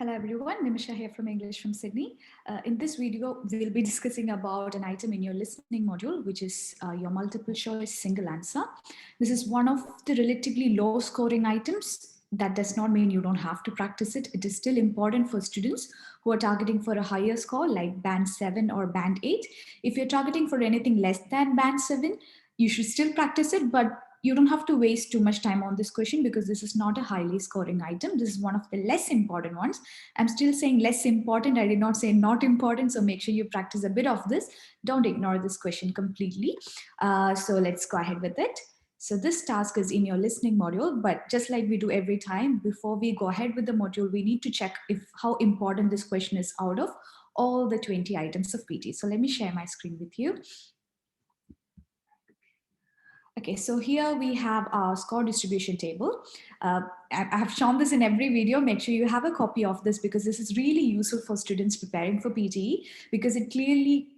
Hello everyone, Nimisha here from Englishfirm Sydney. In this video, we'll be discussing about an item in your listening module, which is your multiple choice single answer. This is one of the relatively low scoring items. That does not mean you don't have to practice it. It is still important for students who are targeting for a higher score like band 7 or band 8. If you're targeting for anything less than band 7, you should still practice it, but you don't have to waste too much time on this question because this is not a highly scoring item. This is one of the less important ones. I'm still saying less important. I did not say not important. So make sure you practice a bit of this. Don't ignore this question completely. So let's go ahead with it. So this task is in your listening module, but just like we do every time, before we go ahead with the module, we need to check if how important this question is out of all the 20 items of PT. So let me share my screen with you. Okay, so here we have our score distribution table. I have shown this in every video. Make sure you have a copy of this because this is really useful for students preparing for PTE because it clearly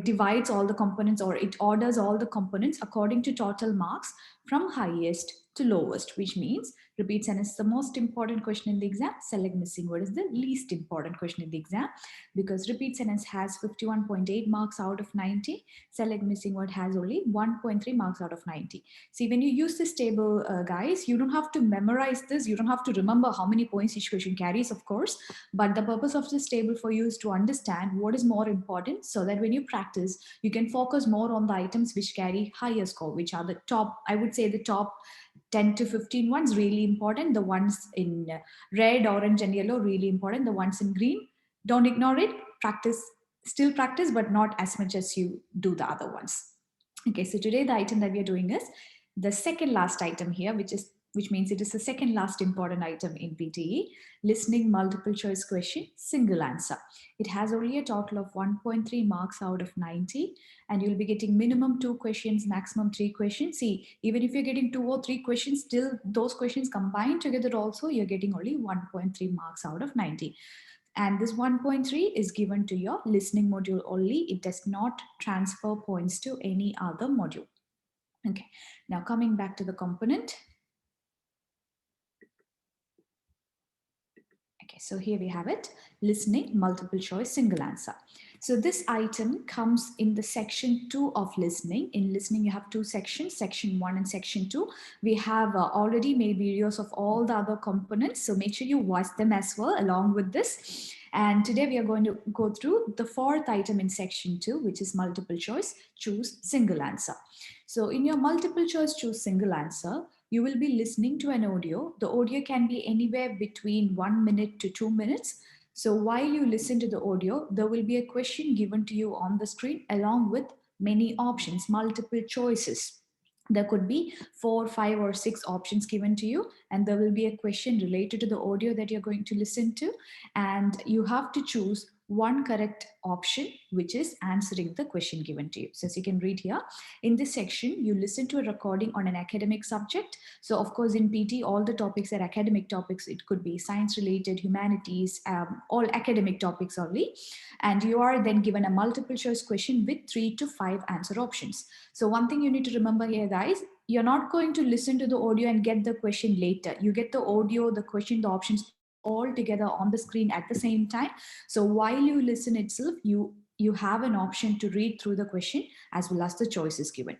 divides all the components, or it orders all the components according to total marks from highest to lowest, which means repeat sentence is the most important question in the exam. Select missing word is the least important question in the exam because repeat sentence has 51.8 marks out of 90. Select missing word has only 1.3 marks out of 90. See, when you use this table, guys, you don't have to memorize this. You don't have to remember how many points each question carries, of course. But the purpose of this table for you is to understand what is more important so that when you practice, you can focus more on the items which carry higher score, which are the top, I would say the top 10 to 15 ones, really important. The ones in red, orange, and yellow, really important. The ones in green, don't ignore it. Practice, still practice, but not as much as you do the other ones. Okay, so today the item that we are doing is the second last item here, which means it is the second last important item in PTE, listening multiple choice question, single answer. It has only a total of 1.3 marks out of 90, and you'll be getting minimum 2 questions, maximum 3 questions. See, even if you're getting 2 or 3 questions, still those questions combined together also, you're getting only 1.3 marks out of 90. And this 1.3 is given to your listening module only. It does not transfer points to any other module. Okay, now coming back to the component. Okay, so here we have it, listening, multiple choice, single answer. So this item comes in the section 2 of listening. In listening, you have 2 sections, section 1 and section 2. We have already made videos of all the other components, so make sure you watch them as well along with this. And today we are going to go through the 4th item in section 2, which is multiple choice, choose single answer. So in your multiple choice, choose single answer, you will be listening to an audio. The audio can be anywhere between 1 minute to 2 minutes. So while you listen to the audio, there will be a question given to you on the screen along with many options, multiple choices. There could be 4, 5, or 6 options given to you, and there will be a question related to the audio that you're going to listen to, and you have to choose one correct option, which is answering the question given to you. So as you can read here, in this section, you listen to a recording on an academic subject. So of course, in PT, all the topics are academic topics. It could be science related, humanities, all academic topics only. And you are then given a multiple choice question with 3 to 5 answer options. So one thing you need to remember here, guys, you're not going to listen to the audio and get the question later. You get the audio, the question, the options all together on the screen at the same time. So while you listen itself, you have an option to read through the question as well as the choices given.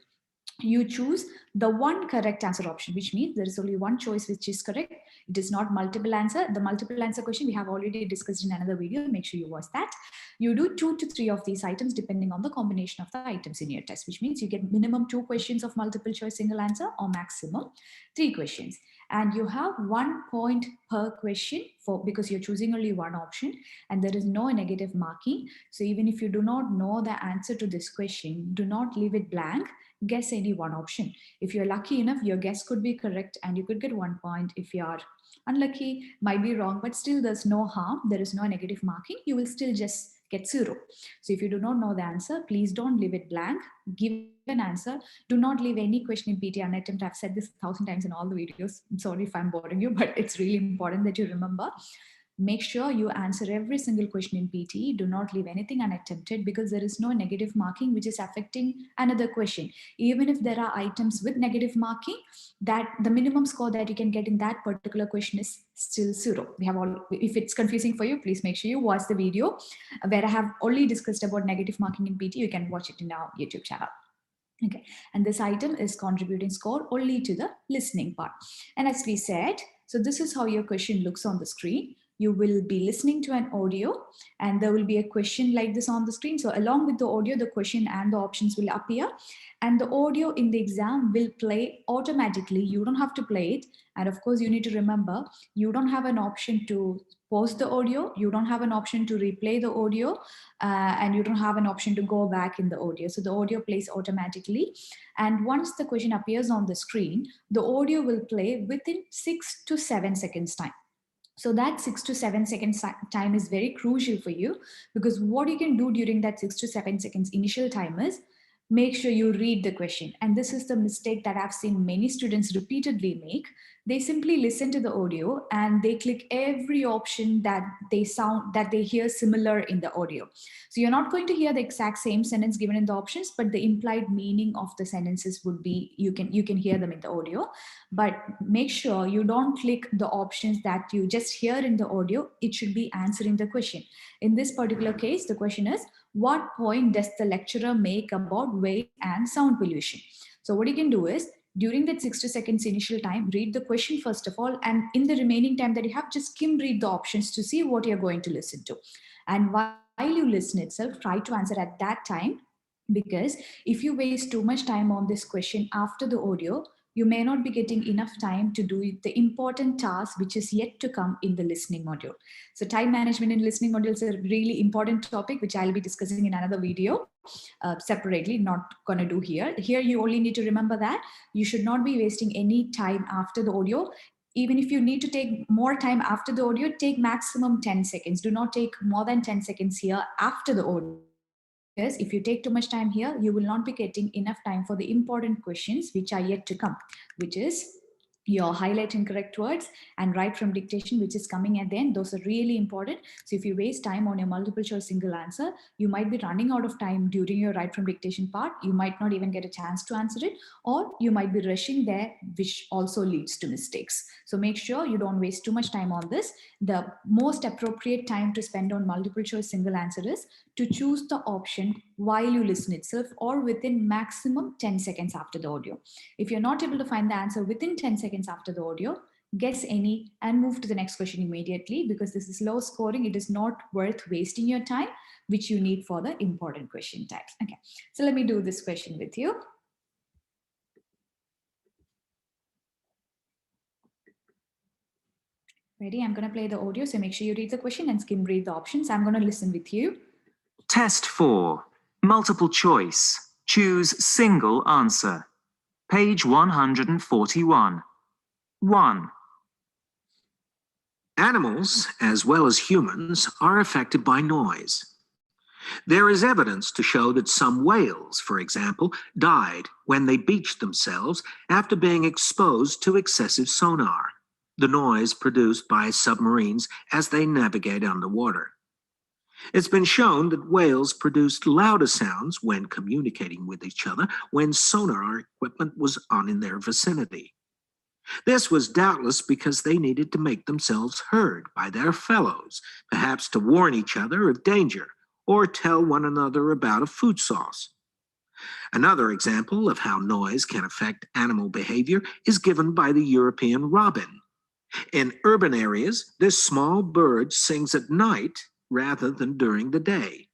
You choose the one correct answer option, which means there is only one choice which is correct. It is not multiple answer. The multiple answer question we have already discussed in another video. Make sure you watch that. You do 2 to 3 of these items depending on the combination of the items in your test, which means you get minimum 2 questions of multiple choice single answer or maximum 3 questions. And you have 1 point per question because you're choosing only one option, and there is no negative marking. So even if you do not know the answer to this question, do not leave it blank. Guess any one option. If you're lucky enough, your guess could be correct and you could get 1 point. If you are unlucky, might be wrong, but still there's no harm. There is no negative marking. You will still just get 0. So if you do not know the answer, please don't leave it blank. Give an answer. Do not leave any question in PT unattempted. I've said this 1,000 times in all the videos. I'm sorry if I'm boring you, but it's really important that you remember. Make sure you answer every single question in PTE. Do not leave anything unattempted, because there is no negative marking which is affecting another question. Even if there are items with negative marking, that the minimum score that you can get in that particular question is still 0. We have all, if it's confusing for you, please make sure you watch the video where I have already discussed about negative marking in PTE. You can watch it in our YouTube channel. Okay, and this item is contributing score only to the listening part. And as we said, so this is how your question looks on the screen. You will be listening to an audio and there will be a question like this on the screen. So along with the audio, the question and the options will appear, and the audio in the exam will play automatically. You don't have to play it. And of course, you need to remember, you don't have an option to pause the audio. You don't have an option to replay the audio, and you don't have an option to go back in the audio. So the audio plays automatically. And once the question appears on the screen, the audio will play within 6 to 7 seconds time. So that 6 to 7 seconds time is very crucial for you, because what you can do during that 6 to 7 seconds initial time is make sure you read the question. And this is the mistake that I've seen many students repeatedly make. They simply listen to the audio and they click every option that they hear similar in the audio. So you're not going to hear the exact same sentence given in the options, but the implied meaning of the sentences would be, you can hear them in the audio. But make sure you don't click the options that you just hear in the audio. It should be answering the question. In this particular case, the question is, what point does the lecturer make about weight and sound pollution? So what you can do is, during that 6 to seconds initial time, read the question first of all, and in the remaining time that you have, just skim read the options to see what you're going to listen to. And while you listen itself, try to answer at that time, because if you waste too much time on this question after the audio, you may not be getting enough time to do the important task which is yet to come in the listening module. So time management in listening module is a really important topic, which I'll be discussing in another video separately, not going to do here. Here, you only need to remember that you should not be wasting any time after the audio. Even if you need to take more time after the audio, take maximum 10 seconds. Do not take more than 10 seconds here after the audio. Because if you take too much time here, you will not be getting enough time for the important questions which are yet to come, which is your highlight incorrect words and write from dictation, which is coming at the end. Those are really important. So if you waste time on your multiple choice single answer, you might be running out of time during your write from dictation part. You might not even get a chance to answer it, or you might be rushing there, which also leads to mistakes. So make sure you don't waste too much time on this. The most appropriate time to spend on multiple choice single answer is to choose the option while you listen itself, or within maximum 10 seconds after the audio. If you're not able to find the answer within 10 seconds after the audio, guess any and move to the next question immediately, because this is low scoring. It is not worth wasting your time, which you need for the important question types. Okay, so let me do this question with you. Ready? I'm going to play the audio, so make sure you read the question and skim read the options. I'm going to listen with you. Test 4. Multiple choice. Choose single answer. Page 141. 1. Animals, as well as humans, are affected by noise. There is evidence to show that some whales, for example, died when they beached themselves after being exposed to excessive sonar, the noise produced by submarines as they navigate underwater. It's been shown that whales produced louder sounds when communicating with each other when sonar equipment was on in their vicinity. This was doubtless because they needed to make themselves heard by their fellows, perhaps to warn each other of danger or tell one another about a food source. Another example of how noise can affect animal behavior is given by the European robin. In urban areas, this small bird sings at night rather than during the day.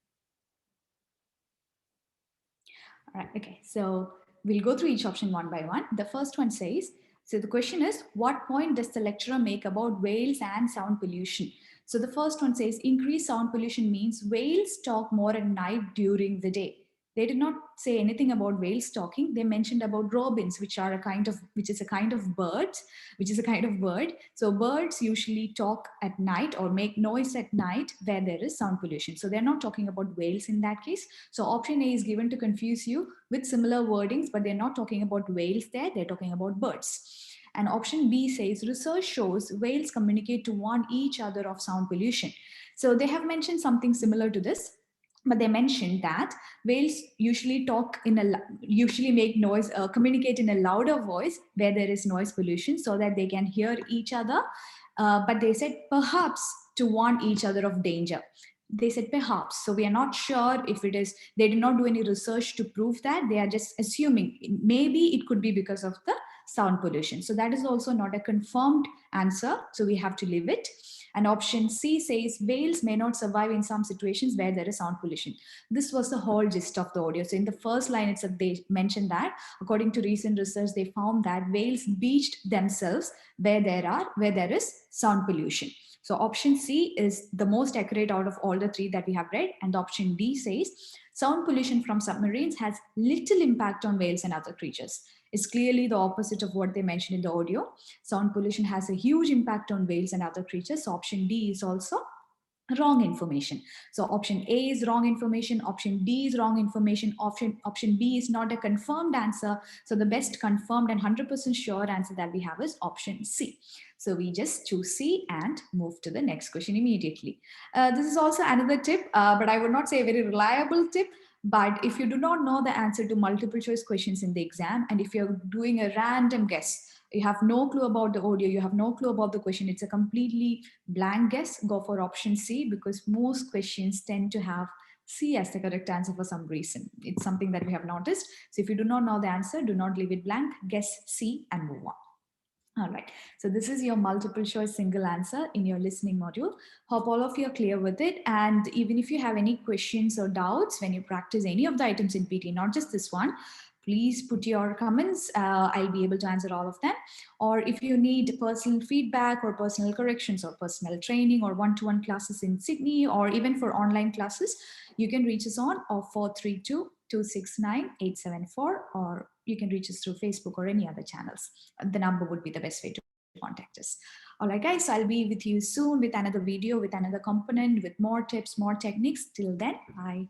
All right, okay, so we'll go through each option one by one. The first one says, so the question is, what point does the lecturer make about whales and sound pollution? So the first one says, increased sound pollution means whales talk more at night during the day. They did not say anything about whales talking. They mentioned about robins, which is a kind of bird. So birds usually talk at night or make noise at night where there is sound pollution. So they're not talking about whales in that case. So option A is given to confuse you with similar wordings, but they're not talking about whales there. They're talking about birds. And option B says research shows whales communicate to warn each other of sound pollution. So they have mentioned something similar to this, but they mentioned that whales usually usually make noise, communicate in a louder voice where there is noise pollution so that they can hear each other. But they said perhaps to warn each other of danger. They said perhaps. So we are not sure if it is, they did not do any research to prove that. They are just assuming maybe it could be because of the sound pollution. So that is also not a confirmed answer. So we have to leave it. And option C says whales may not survive in some situations where there is sound pollution. This was the whole gist of the audio. So in the first line itself, they mentioned that according to recent research, they found that whales beached themselves where there is sound pollution. So option C is the most accurate out of all the three that we have read. And option D says sound pollution from submarines has little impact on whales and other creatures. It's clearly the opposite of what they mentioned in the audio. Sound pollution has a huge impact on whales and other creatures. So option D is also wrong information. So option A is wrong information, option D is wrong information, option B is not a confirmed answer. So the best confirmed and 100% sure answer that we have is option C. So we just choose C and move to the next question immediately. This is also another tip, but I would not say a very reliable tip. But if you do not know the answer to multiple choice questions in the exam, and if you're doing a random guess, you have no clue about the audio, you have no clue about the question, it's a completely blank guess, go for option C, because most questions tend to have C as the correct answer for some reason. It's something that we have noticed. So if you do not know the answer, do not leave it blank, guess C and move on. All right, so this is your multiple choice single answer in your listening module. Hope all of you are clear with it. And even if you have any questions or doubts when you practice any of the items in PT, not just this one, please put your comments. I'll be able to answer all of them. Or if you need personal feedback or personal corrections or personal training or one-to-one classes in Sydney or even for online classes, you can reach us on 432-269-874, or you can reach us through Facebook or any other channels. The number would be the best way to contact us. All right, guys, so I'll be with you soon with another video, with another component, with more tips, more techniques. Till then, bye.